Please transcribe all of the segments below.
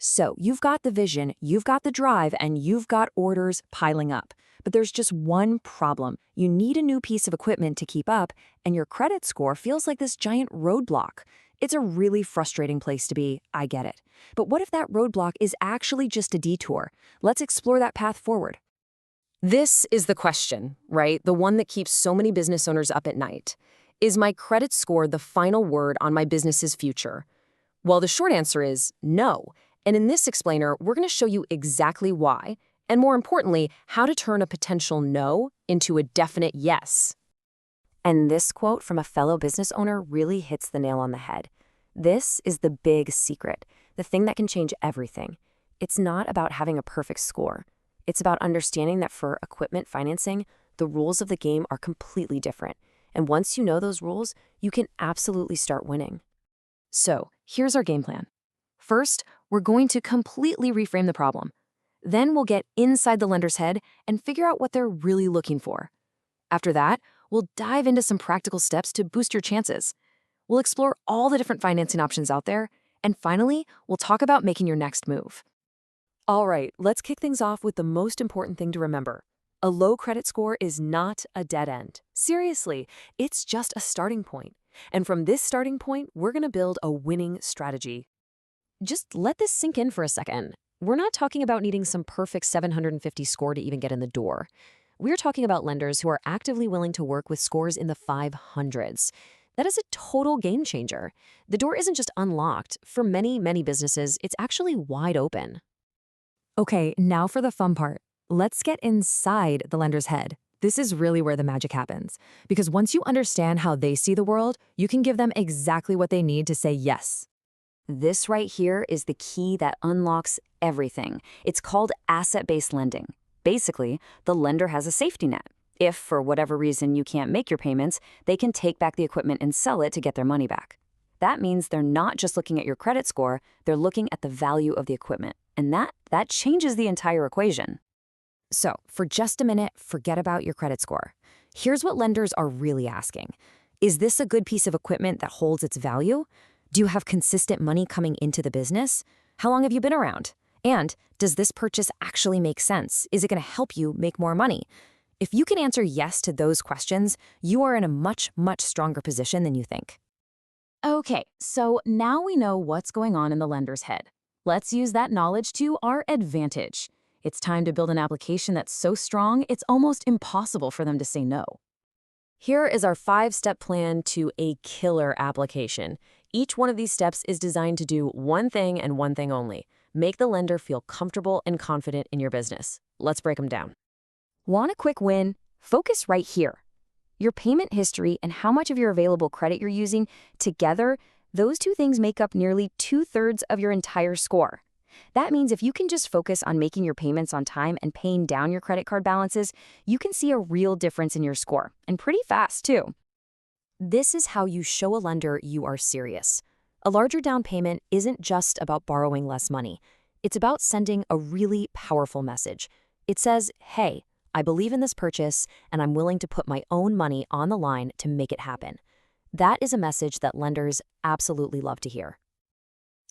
So you've got the vision, you've got the drive, and you've got orders piling up. But there's just one problem. You need a new piece of equipment to keep up, and your credit score feels like this giant roadblock. It's a really frustrating place to be, I get it. But what if that roadblock is actually just a detour? Let's explore that path forward. This is the question, right? The one that keeps so many business owners up at night. Is my credit score the final word on my business's future? Well, the short answer is no. And in this explainer, we're going to show you exactly why, and more importantly, how to turn a potential no into a definite yes. And this quote from a fellow business owner really hits the nail on the head. This is the big secret, the thing that can change everything. It's not about having a perfect score. It's about understanding that for equipment financing, the rules of the game are completely different. And once you know those rules, you can absolutely start winning. So, here's our game plan. First, we're going to completely reframe the problem. Then we'll get inside the lender's head and figure out what they're really looking for. After that, we'll dive into some practical steps to boost your chances. We'll explore all the different financing options out there. And finally, we'll talk about making your next move. All right, let's kick things off with the most important thing to remember. A low credit score is not a dead end. Seriously, it's just a starting point. And from this starting point, we're going to build a winning strategy. Just let this sink in for a second. We're not talking about needing some perfect 750 score to even get in the door. We're talking about lenders who are actively willing to work with scores in the 500s. That is a total game changer. The door isn't just unlocked. For many, many businesses, it's actually wide open. Okay, now for the fun part. Let's get inside the lender's head. This is really where the magic happens. Because once you understand how they see the world, you can give them exactly what they need to say yes. This right here is the key that unlocks everything. It's called asset-based lending. Basically, the lender has a safety net. If, for whatever reason, you can't make your payments, they can take back the equipment and sell it to get their money back. That means they're not just looking at your credit score, they're looking at the value of the equipment. And that changes the entire equation. So, for just a minute, forget about your credit score. Here's what lenders are really asking. Is this a good piece of equipment that holds its value? Do you have consistent money coming into the business? How long have you been around? And does this purchase actually make sense? Is it going to help you make more money? If you can answer yes to those questions, you are in a much, much stronger position than you think. Okay, so now we know what's going on in the lender's head. Let's use that knowledge to our advantage. It's time to build an application that's so strong, it's almost impossible for them to say no. Here is our 5-step plan to a killer application. Each one of these steps is designed to do one thing and one thing only: make the lender feel comfortable and confident in your business. Let's break them down. Want a quick win? Focus right here. Your payment history and how much of your available credit you're using together, those two things make up nearly 2/3 of your entire score. That means if you can just focus on making your payments on time and paying down your credit card balances, you can see a real difference in your score, and pretty fast too. This is how you show a lender you are serious. A larger down payment isn't just about borrowing less money. It's about sending a really powerful message. It says, hey, I believe in this purchase, and I'm willing to put my own money on the line to make it happen. That is a message that lenders absolutely love to hear.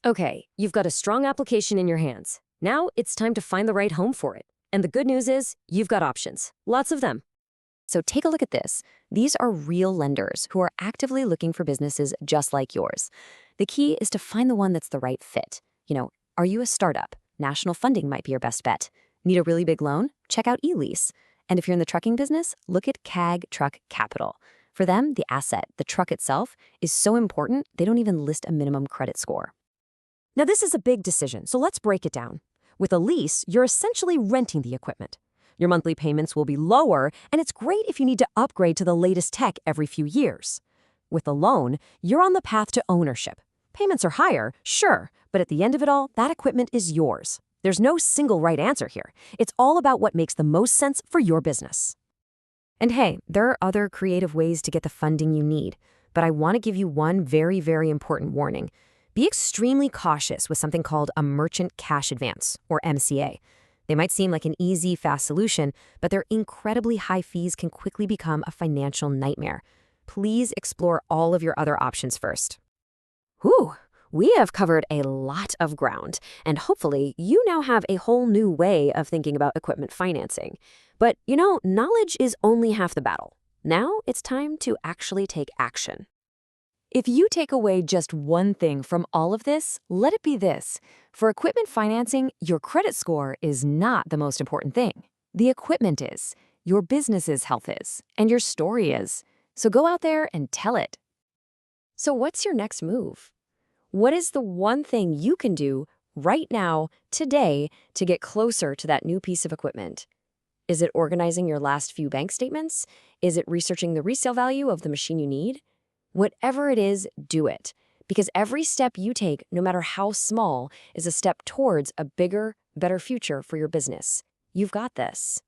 Okay, you've got a strong application in your hands. Now it's time to find the right home for it. And the good news is, you've got options. Lots of them. So take a look at this. These are real lenders who are actively looking for businesses just like yours. The key is to find the one that's the right fit. Are you a startup? National funding might be your best bet. Need a really big loan? Check out eLease. And if you're in the trucking business, look at CAG Truck Capital. For them, the asset, the truck itself, is so important, they don't even list a minimum credit score. Now, this is a big decision, so let's break it down. With a lease, you're essentially renting the equipment. Your monthly payments will be lower, and it's great if you need to upgrade to the latest tech every few years. With a loan, you're on the path to ownership. Payments are higher, sure, but at the end of it all, that equipment is yours. There's no single right answer here. It's all about what makes the most sense for your business. And hey, there are other creative ways to get the funding you need, but I want to give you one very, very important warning. Be extremely cautious with something called a merchant cash advance, or MCA. They might seem like an easy, fast solution, but their incredibly high fees can quickly become a financial nightmare. Please explore all of your other options first. Whew, We have covered a lot of ground, and hopefully you now have a whole new way of thinking about equipment financing. But, knowledge is only half the battle. Now it's time to actually take action. If you take away just one thing from all of this, let it be this. For equipment financing, your credit score is not the most important thing. The equipment is, your business's health is, and your story is. So go out there and tell it. So what's your next move? What is the one thing you can do right now, today, to get closer to that new piece of equipment? Is it organizing your last few bank statements? Is it researching the resale value of the machine you need? Whatever it is, do it. Because every step you take, no matter how small, is a step towards a bigger, better future for your business. You've got this.